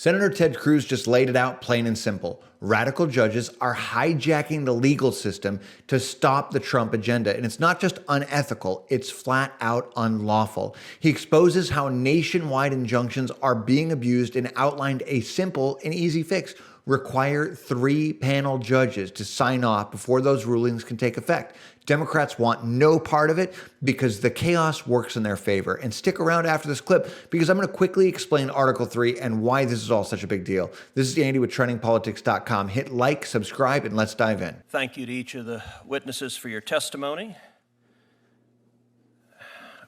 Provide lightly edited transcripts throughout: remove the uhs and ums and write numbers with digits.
Senator Ted Cruz just laid it out plain and simple. Radical judges are hijacking the legal system to stop the Trump agenda. And it's not just unethical, it's flat out unlawful. He exposes how nationwide injunctions are being abused and outlined a simple and easy fix. Require 3 panel judges to sign off before those rulings can take effect. Democrats want no part of it because the chaos works in their favor. And stick around after this clip because I'm going to quickly explain Article 3 and why this is all such a big deal. This is Andy with TrendingPolitics.com. Hit like, subscribe, and let's dive in. Thank you to each of the witnesses for your testimony.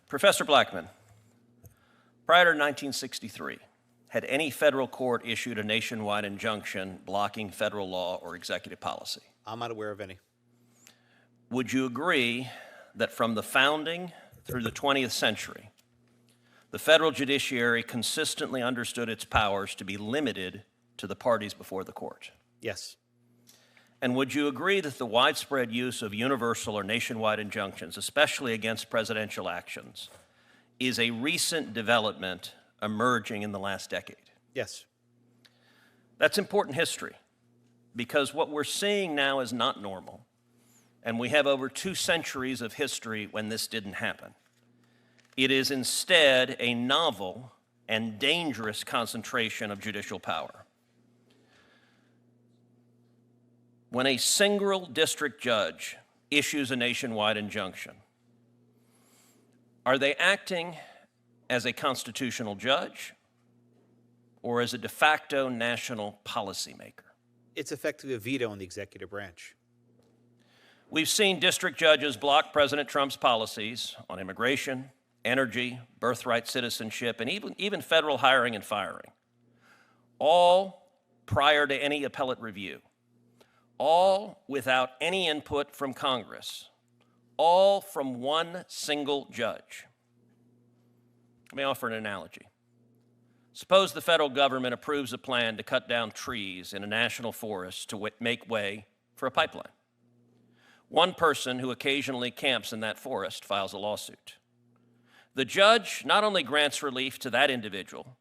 Professor Blackman, prior to 1963, had any federal court issued a nationwide injunction blocking federal law or executive policy? I'm not aware of any. Would you agree that from the founding through the 20th century, the federal judiciary consistently understood its powers to be limited to the parties before the court? Yes. And would you agree that the widespread use of universal or nationwide injunctions, especially against presidential actions, is a recent development emerging in the last decade? Yes. That's important history because what we're seeing now is not normal. And we have over 2 centuries of history when this didn't happen. It is instead a novel and dangerous concentration of judicial power. When a single district judge issues a nationwide injunction, are they acting as a constitutional judge or as a de facto national policymaker? It's effectively a veto in the executive branch. We've seen district judges block President Trump's policies on immigration, energy, birthright citizenship, and even federal hiring and firing, all prior to any appellate review, all without any input from Congress, all from one single judge. Let me offer an analogy. Suppose the federal government approves a plan to cut down trees in a national forest to make way for a pipeline. One person who occasionally camps in that forest files a lawsuit. The judge not only grants relief to that individual,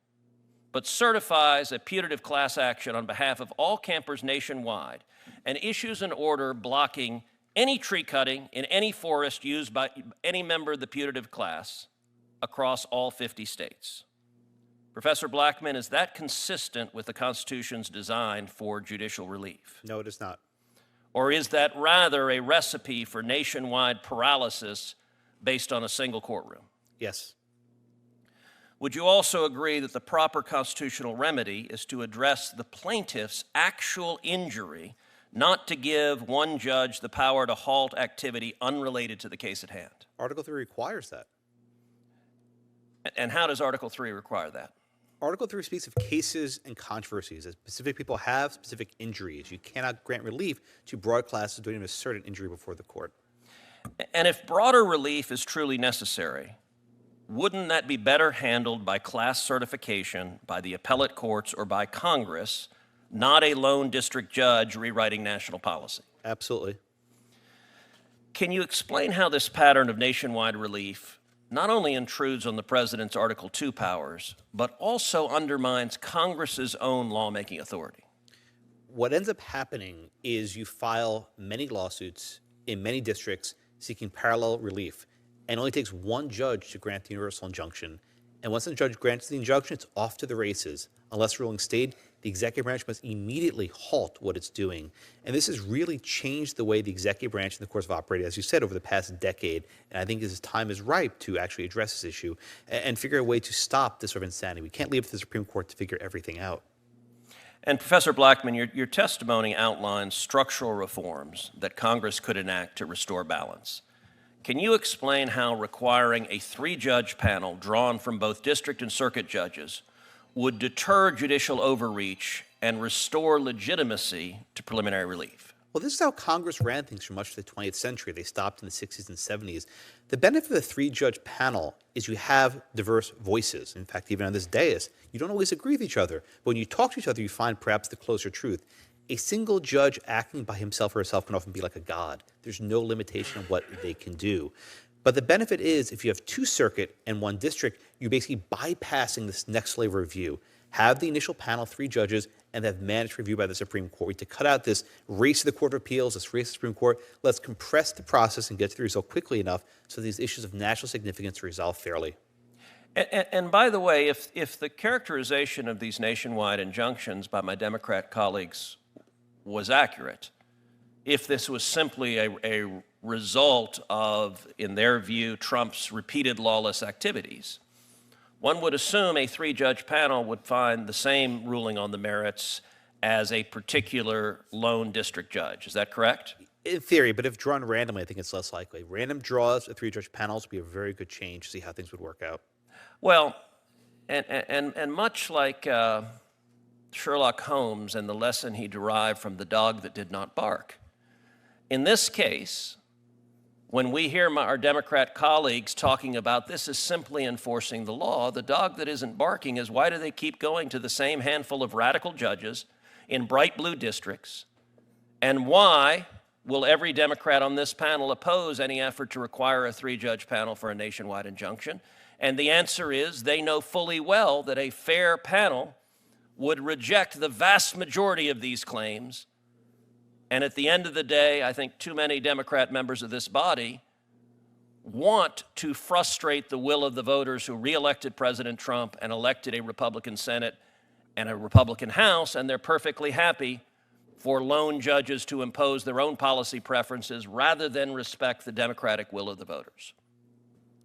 but certifies a putative class action on behalf of all campers nationwide and issues an order blocking any tree cutting in any forest used by any member of the putative class across all 50 states. Professor Blackman, is that consistent with the Constitution's design for judicial relief? No, it is not. Or is that rather a recipe for nationwide paralysis based on a single courtroom? Yes. Would you also agree that the proper constitutional remedy is to address the plaintiff's actual injury, not to give one judge the power to halt activity unrelated to the case at hand? Article 3 requires that. And how does Article 3 require that? Article 3 speaks of cases and controversies that specific people have specific injuries. You cannot grant relief to broad classes doing a certain injury before the court. And if broader relief is truly necessary, wouldn't that be better handled by class certification, by the appellate courts, or by Congress, not a lone district judge rewriting national policy? Absolutely. Can you explain how this pattern of nationwide relief not only intrudes on the president's Article 2 powers, but also undermines Congress's own lawmaking authority? What ends up happening is you file many lawsuits in many districts seeking parallel relief, and it only takes one judge to grant the universal injunction. And once the judge grants the injunction, it's off to the races. Unless ruling stayed, the executive branch must immediately halt what it's doing. And this has really changed the way the executive branch in the course of operating, as you said, over the past decade. And I think this time is ripe to actually address this issue and figure a way to stop this sort of insanity. We can't leave it to the Supreme Court to figure everything out. And Professor Blackman, your testimony outlines structural reforms that Congress could enact to restore balance. Can you explain how requiring a 3-judge panel drawn from both district and circuit judges would deter judicial overreach and restore legitimacy to preliminary relief? Well, this is how Congress ran things for much of the 20th century. They stopped in the 60s and 70s. The benefit of the 3-judge panel is you have diverse voices. In fact, even on this dais, you don't always agree with each other. But when you talk to each other, you find perhaps the closer truth. A single judge acting by himself or herself can often be like a god. There's no limitation on what they can do. But the benefit is if you have 2 circuit and 1 district, you're basically bypassing this next layer of review. Have the initial panel, 3 judges, and have mandatory review by the Supreme Court. We need to cut out this race to the Court of Appeals, this race to the Supreme Court. Let's compress the process and get to the result quickly enough so these issues of national significance are resolved fairly. And by the way, if the characterization of these nationwide injunctions by my Democrat colleagues was accurate, if this was simply a result of, in their view, Trump's repeated lawless activities, one would assume a 3-judge panel would find the same ruling on the merits as a particular lone district judge. Is that correct? In theory, but if drawn randomly, I think it's less likely. Random draws of 3-judge panels would be a very good change to see how things would work out. Well, and much like Sherlock Holmes and the lesson he derived from the dog that did not bark, in this case, when we hear our Democrat colleagues talking about this is simply enforcing the law, the dog that isn't barking is why do they keep going to the same handful of radical judges in bright blue districts? And why will every Democrat on this panel oppose any effort to require a 3-judge panel for a nationwide injunction? And the answer is they know fully well that a fair panel would reject the vast majority of these claims. And at the end of the day, I think too many Democrat members of this body want to frustrate the will of the voters who reelected President Trump and elected a Republican Senate and a Republican House, and they're perfectly happy for lone judges to impose their own policy preferences rather than respect the democratic will of the voters.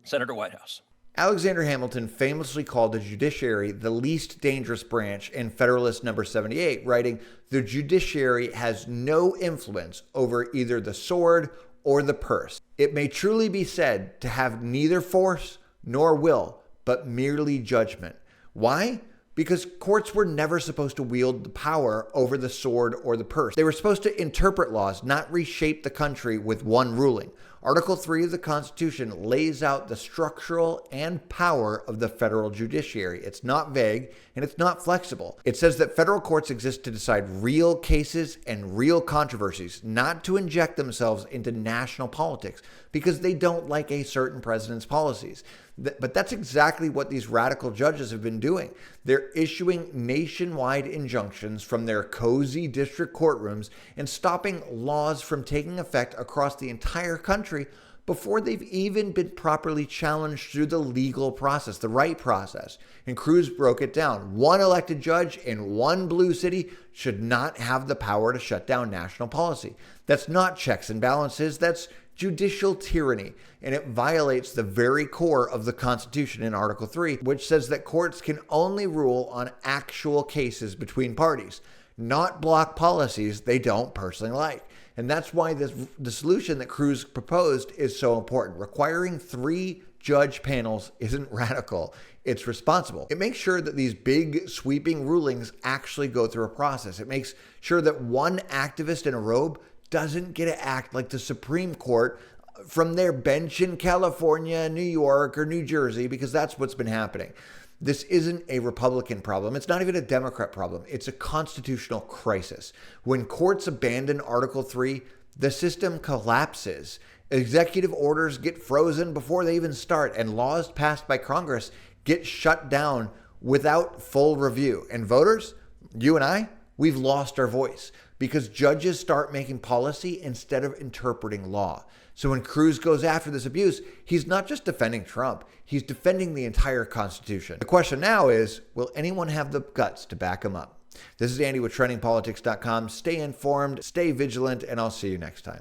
Senator Whitehouse. Alexander Hamilton famously called the judiciary the least dangerous branch in Federalist Number 78, writing, "The judiciary has no influence over either the sword or the purse. It may truly be said to have neither force nor will, but merely judgment." Why? Because courts were never supposed to wield the power over the sword or the purse. They were supposed to interpret laws, not reshape the country with one ruling. Article 3 of the Constitution lays out the structural and power of the federal judiciary. It's not vague and it's not flexible. It says that federal courts exist to decide real cases and real controversies, not to inject themselves into national politics because they don't like a certain president's policies. But that's exactly what these radical judges have been doing. They're issuing nationwide injunctions from their cozy district courtrooms and stopping laws from taking effect across the entire country before they've even been properly challenged through the legal process, the right process. And Cruz broke it down. One elected judge in one blue city should not have the power to shut down national policy. That's not checks and balances. That's judicial tyranny, and it violates the very core of the Constitution in Article 3, which says that courts can only rule on actual cases between parties, not block policies they don't personally like. And that's why the solution that Cruz proposed is so important. Requiring 3-judge panels isn't radical, it's responsible. It makes sure that these big sweeping rulings actually go through a process. It makes sure that one activist in a robe doesn't get to act like the Supreme Court from their bench in California, New York, or New Jersey, because that's what's been happening. This isn't a Republican problem. It's not even a Democrat problem. It's a constitutional crisis. When courts abandon Article 3, the system collapses. Executive orders get frozen before they even start, and laws passed by Congress get shut down without full review. And voters, you and I, we've lost our voice because judges start making policy instead of interpreting law. So when Cruz goes after this abuse, he's not just defending Trump, he's defending the entire Constitution. The question now is, will anyone have the guts to back him up? This is Andy with TrendingPolitics.com. Stay informed, stay vigilant, and I'll see you next time.